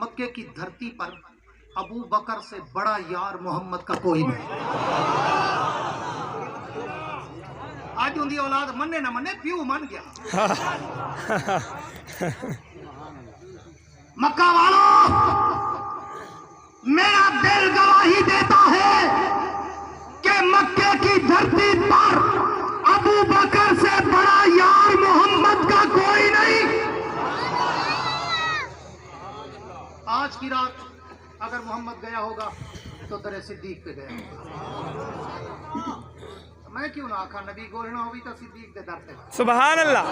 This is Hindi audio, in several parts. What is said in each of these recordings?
मक्के की धरती पर अबू बकर से बड़ा यार मोहम्मद का कोई नहीं। आज उनकी औलाद मन्ने ना मन्ने, प्यू मान गया। मक्का वालों, मेरा दिल गवाही देता है कि मक्के की धरती पर अबू बकर से बड़ा यार मोहम्मद का कोई नहीं। आज की रात अगर मोहम्मद गया होगा तो दरे सिद्दीक पे गया होगा। मैं क्यों ना आखा नबी गोलना होगी तो सिद्दीक दे दर ते। सुभान अल्लाह।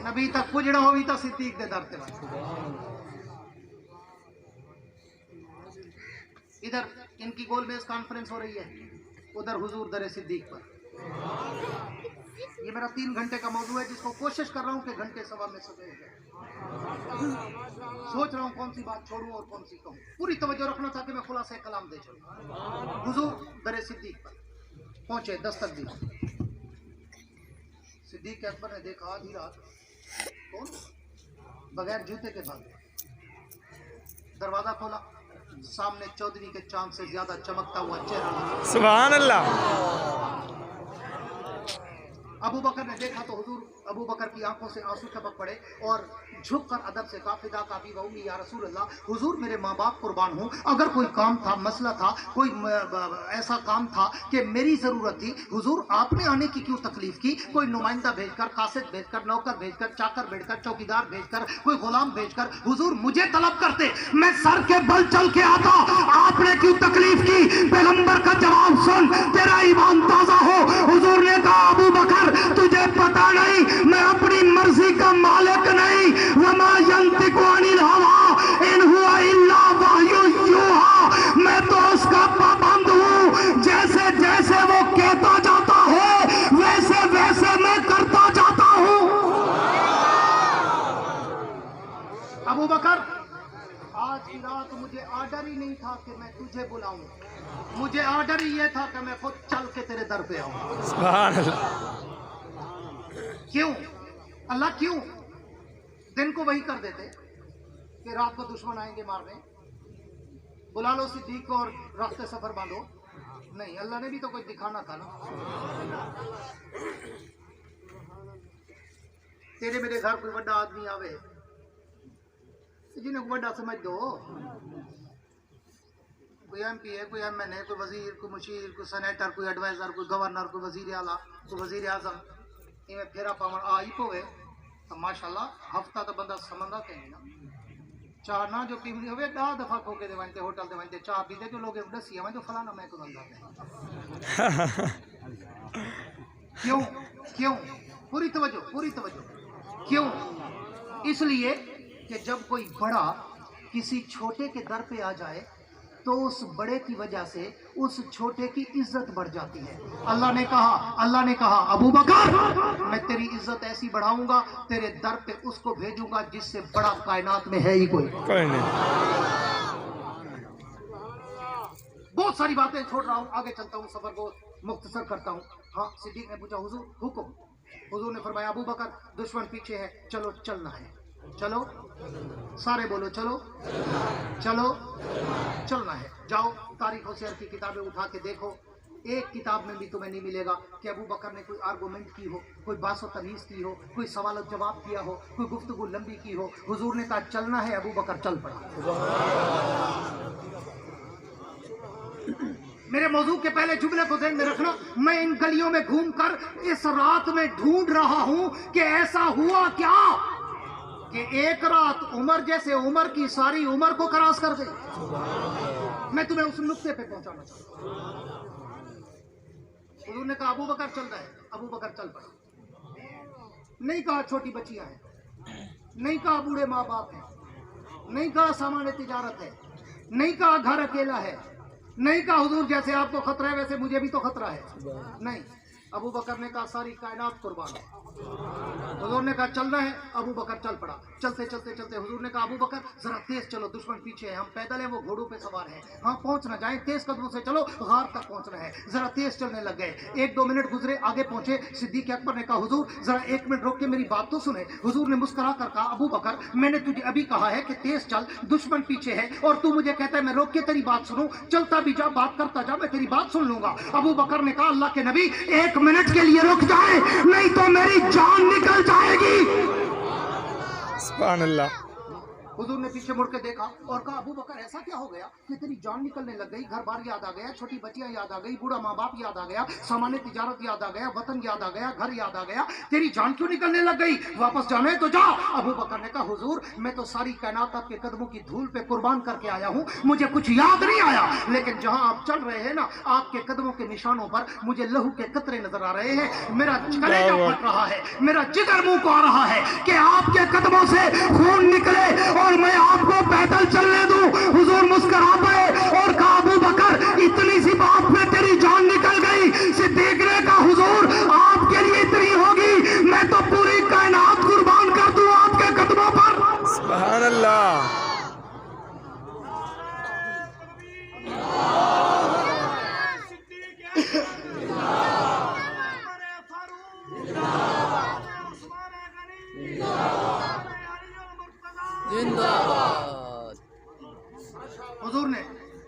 नबी तक पुजना होगी तो सिद्दीक दे दर ते। इधर इनकी गोल बेस कॉन्फ्रेंस हो रही है, उधर हुजूर दरे सिद्दीक पर। ये मेरा 3 घंटे का मौजू है जिसको कोशिश कर रहा हूँ कि घंटे सवा में सके। सोच रहा हूँ कौन सी बात छोड़ूं और कौन सी कहूँ। पूरी तवज्जो रखना ताकि मैं खुलासा कलाम दे चलूं। हुजूर दरे सिद्दीक पर पहुंचे, दस्तक दी। सिद्दीक अकबर ने देखा आधी रात कौन बगैर जूते के भागे। दरवाजा खोला, सामने चौधरी के चांद से ज्यादा चमकता हुआ चेहरा। सुभान अल्लाह। अबू बकर ने देखा तो हुजूर अबू बकर की आंखों से आंसू टपक पड़े और झुककर अदब से कहा, फिदा का भी वही या रसूल अल्लाह, हुजूर मेरे माँ बाप कुर्बान हूँ। अगर कोई काम था, मसला था, कोई ऐसा काम था कि मेरी जरूरत थी, हुजूर आपने आने की क्यों तकलीफ की? कोई नुमाइंदा भेजकर, कासिद भेजकर, नौकर भेजकर, चाकर भेजकर, चौकीदार भेजकर, कोई गुलाम भेजकर हुजूर मुझे तलब करते, मैं सर के बल चल के आता। आपने क्यों तकलीफ की? पैगंबर का जवाब सुन, तेरा ईमान ताजा हो। हुजूर ने कहा, अबू बकर तुझे पता नहीं मैं अपनी मर्जी का मालिक नहीं। वमा यंतिकु अनिल हवा इन हुवा इल्ला वहयु यूहा। मैं तो उसका पाबंद हूँ, जैसे जैसे वो कहता जाता है वैसे वैसे मैं करता जाता हूँ। अबू बकर, आज की रात मुझे ऑर्डर ही नहीं था कि मैं तुझे बुलाऊं, मुझे ऑर्डर ही ये था कि मैं खुद चल के तेरे दर पे आऊं। सुभान अल्लाह। क्यों अल्लाह, क्यों दिन को वही कर देते कि रात को दुश्मन आएंगे मारने, बुला लो सिद्दीक को और रास्ते सफर बांधो? नहीं, अल्लाह ने भी तो कोई दिखाना था ना। तेरे मेरे घर कोई बड़ा आदमी आवे, जिन्हें बड़ा समझ दो, कोई MP है, कोई MN है, कोई वजीर, कोई मुशीर, कोई सेनेटर, कोई एडवाइजर, कोई गवर्नर, कोई वजीर आला, कोई वजीर आजम, इनमें फेरा पावन आई पोवे तो माशाल्लाह हफ्ता तो बंदा समझदा कहीं ना। चाह ना जो पीवनी होवे 10 दफा खोके दे वंते होटल दे वंते चाह पीते जो लोग दसी हमें जो फलाना मैं को बंदा है। क्यों क्यों? पूरी तवज्जो। क्यों? इसलिए कि जब कोई बड़ा किसी छोटे के दर पे आ जाए तो उस बड़े की वजह से उस छोटे की इज्जत बढ़ जाती है। अल्लाह ने कहा अबू बकर मैं तेरी इज्जत ऐसी बढ़ाऊंगा, तेरे दर पे उसको भेजूंगा जिससे बड़ा कायनात में है ही कोई नहीं। बहुत सारी बातें छोड़ रहा हूँ, आगे चलता हूँ, सफर को मुख्तसर करता हूँ। हाँ, सिद्दीक ने पूछा, हुजूर हुक्म? हुजूर ने फरमाया, अबू बकर दुश्मन पीछे है, चलो चलना है। चलो, सारे बोलो चलो चलो चलना है। जाओ तारीख और सियर की किताबें उठा के देखो, एक किताब में भी तुम्हें नहीं मिलेगा कि अबू बकर ने कोई आर्गुमेंट की हो, कोई बात तमीज की हो, कोई सवाल और जवाब किया हो, कोई गुफ्तगू लंबी की हो। हुजूर ने कहा चलना है, अबू बकर चल पड़ा। मेरे मौजू के पहले जुमले को ध्यान में रखना, मैं इन गलियों में घूमकर इस रात में ढूंढ रहा हूं कि ऐसा हुआ क्या कि एक रात उमर जैसे उमर की सारी उमर को क्रॉस कर गई। मैं तुम्हें उस नुक्ते पे पहुंचाना चाहता हूं। हुजूर ने कहा अबू बकर चल रहा है, अबू बकर चल पड़ा। नहीं कहा छोटी बच्चियां हैं, नहीं कहा बूढ़े माँ बाप हैं, नहीं कहा सामान्य तिजारत है, नहीं कहा घर अकेला है, नहीं कहा हुजूर जैसे आपको खतरा है वैसे मुझे भी तो खतरा है। नहीं, अबू बकर ने कहा सारी कायनात कुर्बान है। हुजूर ने कहा चलना है, अबू बकर चल पड़ा। चलते चलते चलते हुजूर ने कहा अबू बकर जरा तेज चलो, दुश्मन पीछे है, हम पैदल हैं, वो घोड़ों पे सवार हैं, हाँ पहुंच ना जाए, तेज कदमों से चलो, गार तक पहुंचना है। जरा तेज चलने लग गए। 1-2 मिनट गुजरे, आगे पहुंचे। सिद्दीक अकबर ने कहा हुजूर जरा 1 मिनट रोक के मेरी बात तो सुने। हुजूर ने मुस्कुरा कर कहा अबू बकर मैंने तुझे अभी कहा है कि तेज चल, दुश्मन पीछे है, और तू मुझे कहता है मैं रोक के तेरी बात सुनूं? चलता भी जा, बात करता जा, मैं तेरी बात सुन लूंगा। अबू बकर ने कहा अल्लाह के नबी 1 मिनट के लिए रुक जाए, नहीं तो मेरी जान निकल जाएगी। सुभान अल्लाह। हुजूर ने पीछे मुड़ के देखा और कहा अबू बकर ऐसा क्या हो गया कि तेरी जान निकलने लग गई? घर बार याद आ गया, छोटी बच्चियां याद आ गई, बूढ़ा माँ बाप याद आ गया, सामान्य तिजारत याद आ गया, वतन याद आ गया, घर याद आ गया, तेरी जान क्यों निकलने लग गई? वापस जाना है तो जा। अबू बकर ने कहा हुजूर मैं तो सारी कायनात आपके कदमों की धूल पे कुर्बान करके आया हूँ, मुझे कुछ याद नहीं आया, लेकिन जहाँ आप चल रहे हैं ना, आपके कदमों के निशानों पर मुझे लहू के कतरे नजर आ रहे हैं, मेरा कलेजा फट रहा है, मेरा जिगर मुंह को आ रहा है कि आपके कदमों से खून निकले और मैं आपको पैदल चलने दूं। हुजूर मुस्कुरा पड़े और कहा अबू बकर इतनी सी बात में तेरी जान निकल गई? सिद्दीक ने कहा हुजूर आपके लिए इतनी होगी, मैं तो पूरी कायनात कुर्बान कर दूं आपके कदमों पर। सुभान अल्लाह।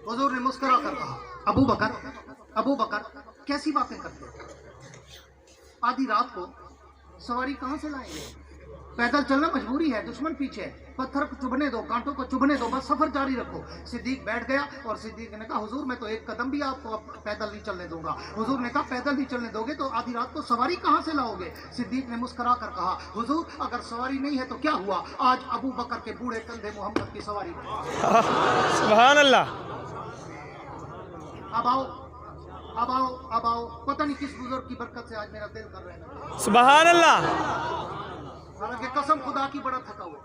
हुजूर ने मुस्कुरा कर कहा अबू बकर कैसी बातें करते हो? आधी रात को सवारी कहां से लाएंगे? पैदल चलना मजबूरी है, दुश्मन पीछे है, पत्थर को चुभने दो, कांटों को चुभने दो, बस सफर जारी रखो। सिद्दीक बैठ गया और सिद्दीक ने कहा हुजूर मैं तो एक कदम भी आपको पैदल नहीं चलने दूंगा। हुजूर ने कहा पैदल नहीं चलने दोगे तो आधी रात को सवारी कहां से लाओगे? सिद्दीक ने मुस्कुरा कर कहा हुजूर अगर सवारी नहीं है तो क्या हुआ, आज अबू बकर के बूढ़े कंधे मोहम्मद की सवारी। सुभान अल्लाह। अब आओ, पता नहीं किस बुजुर्ग की बरकत से आज मेरा दिल कर रहा है। सुभान अल्लाह। हालांकि कसम खुदा की बड़ा थका हुआ,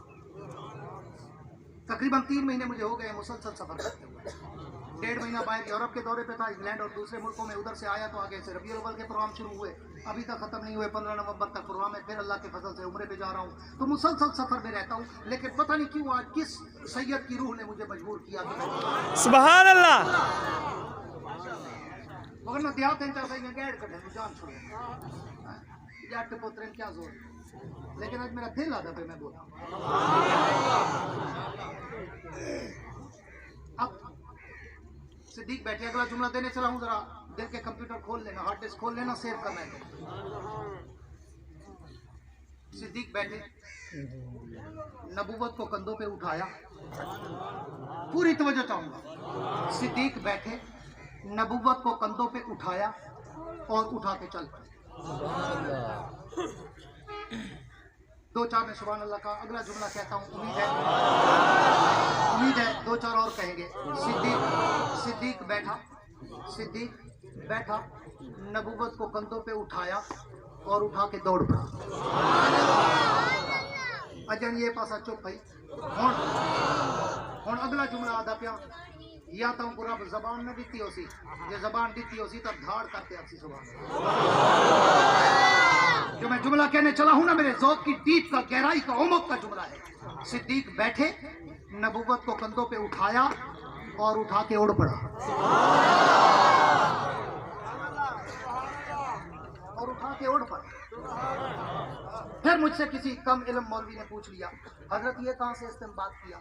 तकरीबन 3 महीने मुझे हो गए मुसलसल सफर करते हुए। 1.5 महीना बाहर यूरोप के दौरे पे था, इंग्लैंड और दूसरे मुल्कों में, उधर से आया तो आगे से रबीउल अव्वल के प्रोग्राम शुरू हुए, अभी तक खत्म नहीं हुए, 15 नवंबर तक प्रोग्राम है, फिर अल्लाह के फजल से उम्रे पे जा रहा हूँ, तो मुसलसल सफर में रहता हूँ। लेकिन पता नहीं क्यों आज किस सैयद की रूह ने मुझे मजबूर किया कि सुभान अल्लाह। मगर ना देहात में गैर कर जान छोड़ जाट पोतरे क्या जोर, लेकिन आज मेरा दिल आदत है मैं बोला। अब सिद्दीक बैठे, अगला जुमला देने चला हूं, जरा दिल के कंप्यूटर खोल लेना, हार्ड डिस्क खोल लेना, सेव करना है। सिद्दीक बैठे, नबूवत को कंधों पे उठाया, पूरी तवज्जो चाहूंगा। सिद्दीक बैठे, नबूवत को कंधों पे उठाया और उठा के चल पड़े। 2-4 ने सुभान अल्लाह का। अगला जुमला कहता हूँ, उम्मीद है 2-4 और कहेंगे। सिद्दीक बैठा, नबूवत को कंधों पे उठाया और उठा के दौड़ पड़ा। अजन ये पासा चुप भाई। हुण अगला जुमला आदा पिया, या तो रब जबान न दी होसी, जे जबान दी होसी तब धाड़ करते आपसी सुभान। जो मैं जुमला कहने चला हूं ना, मेरे ज़ौक़ की डीप का, गहराई का, उमक का जुमला है। सिद्दीक बैठे, नबूवत को कंधों पे उठाया और उठा के उड़ पड़ा। फिर मुझसे किसी कम इल्म मौलवी ने पूछ लिया, हजरत ये कहां से इस्तेमाल किया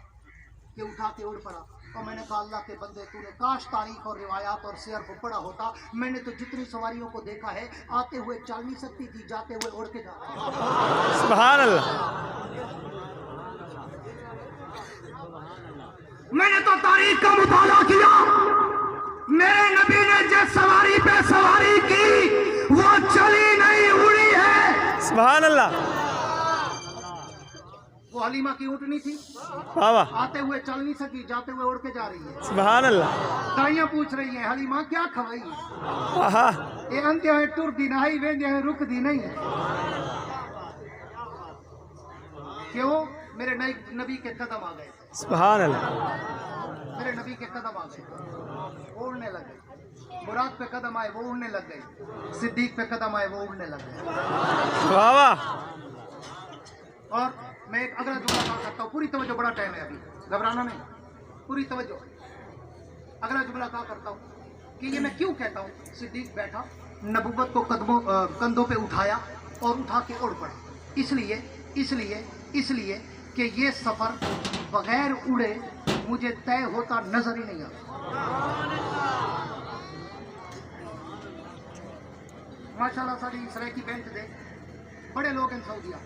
कि उठा के उड़ पड़ा? और मैंने कहा अल्लाह के बंदे, तूने काश तारीख और रिवायात और सियर को पढ़ा होता। मैंने तो जितनी सवारियों को देखा है, आते हुए चल नहीं सकती थी, जाते हुए उड़ के जाती। सुभान अल्लाह। मैंने तो तारीख का मुताला किया, मेरे नबी ने जिस सवारी पे सवारी की वो चली नहीं, उड़ी है। सुभान अल्लाह। वो हलीमा की ऊँटनी थी, वाह, आते हुए चल नहीं सकी, जाते हुए उड़ के जा रही है। सुभान अल्लाह। ताइयां पूछ रही हैं, हलीमा क्या खवाई? ये अंत्य है टुर दी नहीं, वेंद्य है रुक दी नहीं है। क्यों? मेरे नई नबी के कदम आ गए। सुभान अल्लाह। मेरे नबी के कदम आ गए, उड़ने लगे। मुराद पे कदम आए वो उड़ने लग गए, सिद्दीक पे कदम आए वो उड़ने लग गए। वाह वाह। और मैं एक अगला जुमला कहा करता हूँ, पूरी तवज्जो, बड़ा टाइम है अभी, घबराना नहीं, पूरी तवज्जो। अगला जुमला कहा करता हूँ कि ये मैं क्यों कहता हूँ, सिद्दीक बैठा, नबुव्वत को कंधों पे उठाया और उठा के उड़ पड़ा। इसलिए कि ये सफर बगैर उड़े मुझे तय होता नजर ही नहीं आता। माशाल्लाह सारी इसराइल की बेंच दे बड़े लोग हैं सऊदिया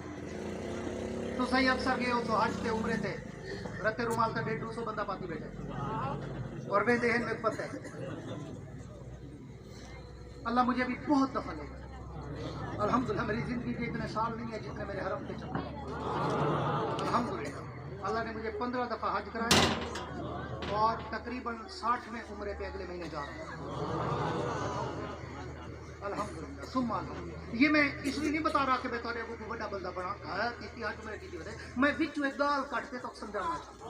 तो सही अक्सर गए हो तो हज थे, उम्रे थे, रत्ते रुमाल का 150-200 बंदा पाती बैठे और वे देहन में पत है। अल्लाह मुझे अभी बहुत दफा ले गया अल्हम्दुलिल्लाह। मेरी जिंदगी के इतने साल नहीं है जितने मेरे हरम पे चले। अल्हम्दुलिल्लाह अल्लाह ने मुझे 15 दफा हज कराया और तकरीबन 60 में उम्रे पे अगले महीने जा रहा हूँ। अल्हम्दुलिल्लाह सुम्मा अल्हम्दुलिल्लाह। ये मैं इसलिए नहीं बता रहा कि मैं तारे को बड़ा बंदा बना इतिहास में की वजह मैं बिच एक गाल काटते तो समझाना चाहता,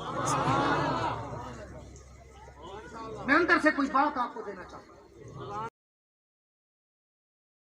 मैं अंदर से कोई बात आपको देना चाहता।